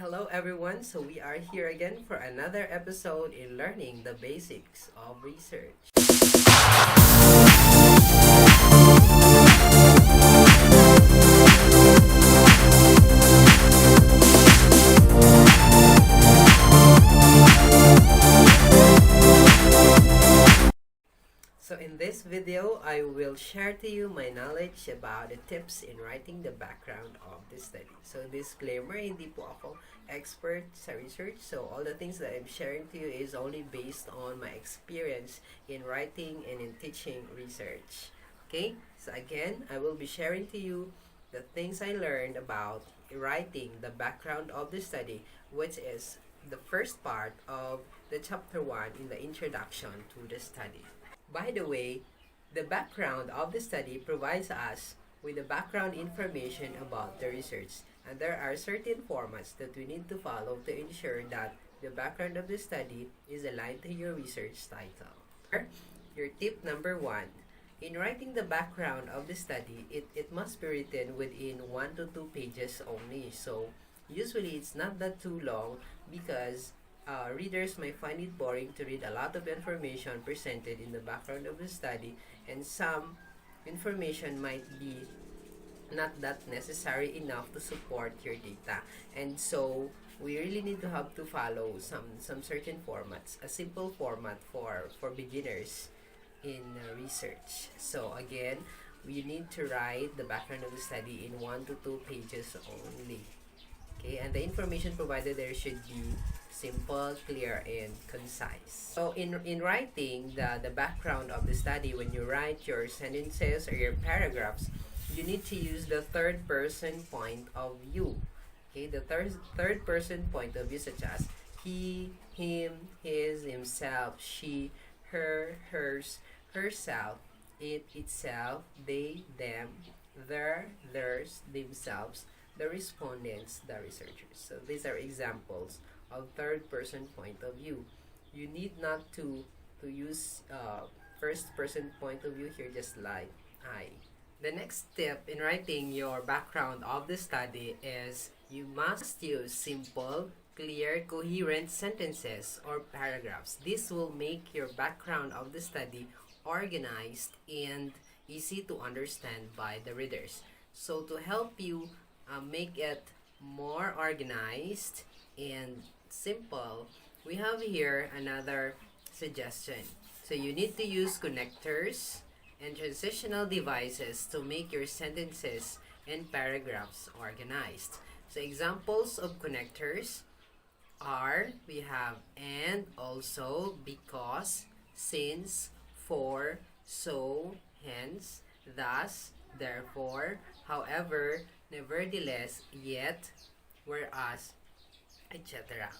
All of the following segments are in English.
Hello everyone. So we are here again for another episode in learning the basics of research. So in this video, I will share to you my knowledge about the tips in writing the background of the study. So disclaimer, hindi po ako expert sa research. So all the things that I'm sharing to you is only based on my experience in writing and in teaching research. Okay, so again, I will be sharing to you the things I learned about writing the background of the study, which is the first part of the chapter 1 in the introduction to the study. By the way, the background of the study provides us with the background information about the research, and there are certain formats that we need to follow to ensure that the background of the study is aligned to your research title. Your tip number 1. In writing the background of the study, it must be written within 1 to 2 pages only. So usually it's not that too long because readers may find it boring to read a lot of information presented in the background of the study, and some information might be not that necessary enough to support your data. And so we really need to have to follow some certain formats, a simple format for beginners in research. So again, we need to write the background of the study in 1 to 2 pages only. Okay, and the information provided there should be simple, clear, and concise. So in writing the background of the study, when you write your sentences or your paragraphs, you need to use the third person point of view. Okay, the third person point of view, such as he, him, his, himself, she, her, hers, herself, it, itself, they, them, their, theirs, themselves, the respondents, the researchers. So these are examples of third person point of view. You need not to use first person point of view here, just like I. The next step in writing your background of the study is you must use simple, clear, coherent sentences or paragraphs. This will make your background of the study organized and easy to understand by the readers. So to help you make it more organized and simple, we have here another suggestion. So you need to use connectors and transitional devices to make your sentences and paragraphs organized. So examples of connectors are, we have and, also, because, since, for, so, hence, thus, therefore, however, nevertheless, yet, whereas, etc.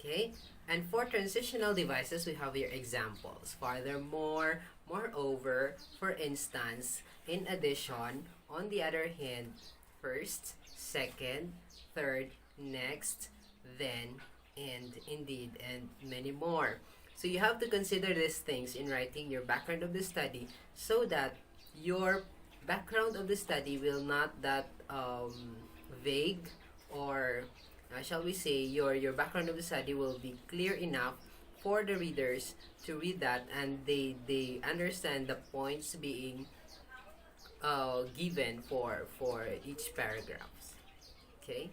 Okay? And for transitional devices, we have here examples. Furthermore, moreover, for instance, in addition, on the other hand, first, second, third, next, then, and, indeed, and many more. So you have to consider these things in writing your background of the study so that your background of the study will not that vague, or shall we say your background of the study will be clear enough for the readers to read that, and they understand the points being given for each paragraph. Okay,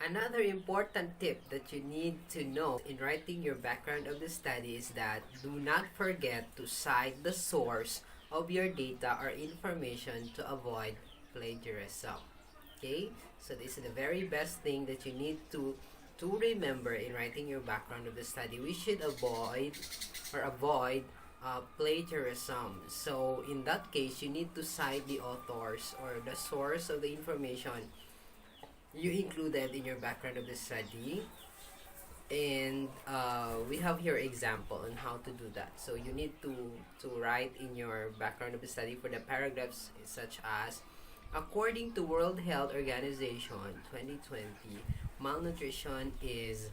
another important tip that you need to know in writing your background of the study is that do not forget to cite the source of your data or information to avoid plagiarism. Okay, so this is the very best thing that you need to remember in writing your background of the study. We should avoid plagiarism. So in that case, you need to cite the authors or the source of the information you included in your background of the study. And we have here example on how to do that. So you need to write in your background of the study for the paragraphs such as, according to World Health Organization 2020, malnutrition is,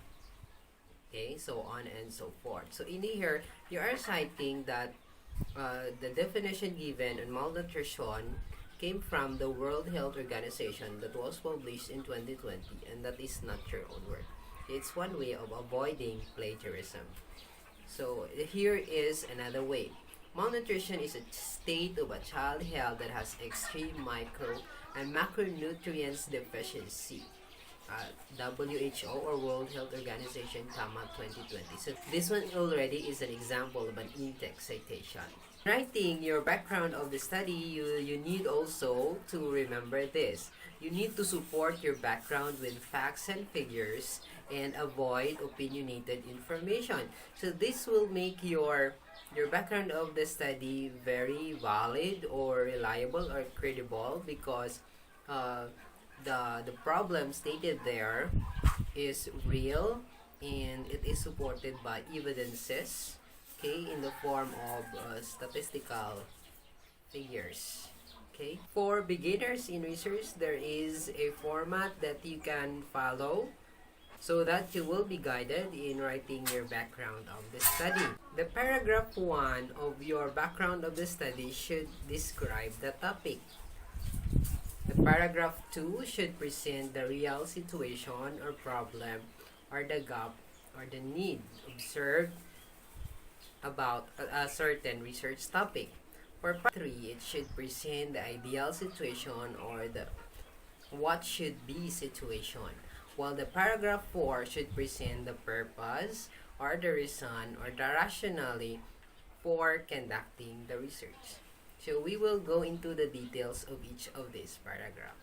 okay, so on and so forth. So in here, you are citing that the definition given on malnutrition came from the World Health Organization that was published in 2020, and that is not your own work. It's one way of avoiding plagiarism. So here is another way. Malnutrition is a state of a child health that has extreme micro and macronutrients deficiency. WHO or World Health Organization, 2020. So this one already is an example of an in-text citation. Writing your background of the study, you need also to remember this. You need to support your background with facts and figures and avoid opinionated information. So this will make your background of the study very valid or reliable or credible because uh, the problem stated there is real and it is supported by evidences, okay, in the form of statistical figures. Okay, for beginners in research, there is a format that you can follow so that you will be guided in writing your background of the study. The paragraph 1 of your background of the study should describe the topic. The paragraph 2 should present the real situation or problem or the gap or the need observed about a certain research topic. For part 3, it should present the ideal situation or the what should be situation, while the paragraph 4 should present the purpose or the reason or the rationale for conducting the research. So we will go into the details of each of these paragraphs.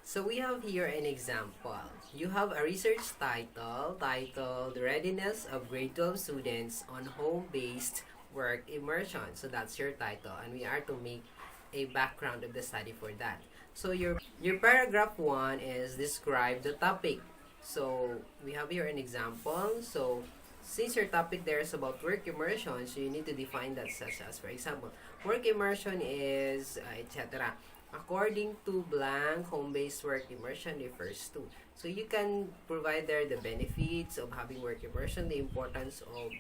So we have here an example. You have a research titled Readiness of Grade 12 Students on Home-Based Work Immersion. So that's your title and we are to make a background of the study for that. So your paragraph 1 is describe the topic. So we have here an example. So since your topic there is about work immersion, so you need to define that such as, for example, work immersion is etc. According to blank, home-based work immersion refers to. So you can provide there the benefits of having work immersion, the importance of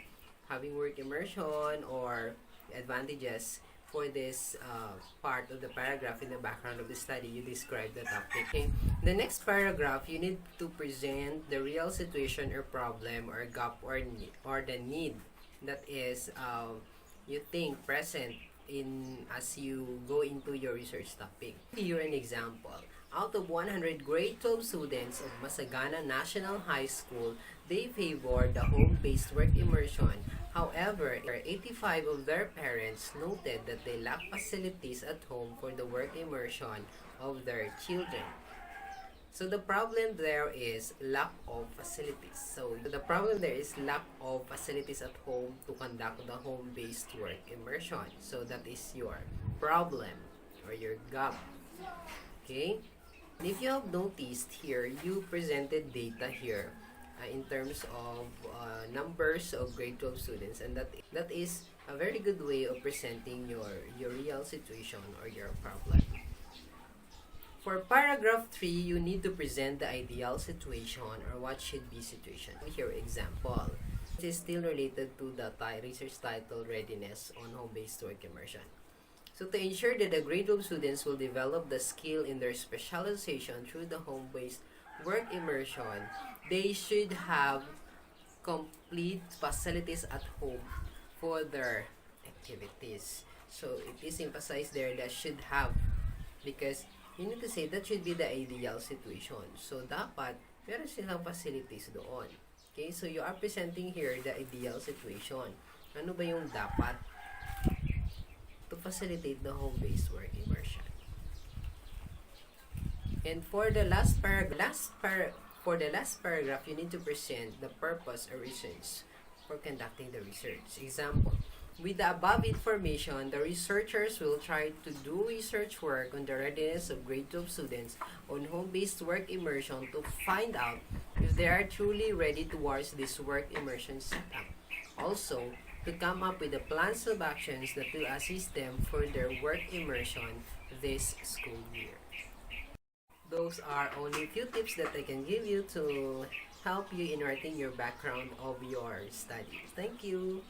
having work immersion, or advantages for this part of the paragraph in the background of the study. You describe the topic. Okay. The next paragraph, you need to present the real situation or problem or gap or the need that is you think present in as you go into your research topic. Here an example. Out of 100 grade 12 students of Masagana National High School, they favor the home-based work immersion. However, 85 of their parents noted that they lack facilities at home for the work immersion of their children. So the problem there is lack of facilities. So the problem there is lack of facilities at home to conduct the home-based work immersion. So that is your problem or your gap. Okay? And if you have noticed here, you presented data here in terms of numbers of grade 12 students, and that is a very good way of presenting your real situation or your problem. For paragraph 3, you need to present the ideal situation or what should be situation. Here example. It is still related to the research title Readiness on Home-Based Work Immersion. So to ensure that the grade 12 students will develop the skill in their specialization through the home-based work immersion, they should have complete facilities at home for their activities. So it is emphasized there that should have, because you need to say that should be the ideal situation. So dapat meron silang facilities doon. Okay, so you are presenting here the ideal situation. Ano ba yung dapat to facilitate the home-based work immersion? And for the last paragraph, you need to present the purpose or reasons for conducting the research. Example, with the above information, the researchers will try to do research work on the readiness of grade 12 students on home-based work immersion to find out if they are truly ready towards this work immersion setup. Also, to come up with the plans of actions that will assist them for their work immersion this school year. Those are only a few tips that I can give you to help you in writing your background of your studies. Thank you.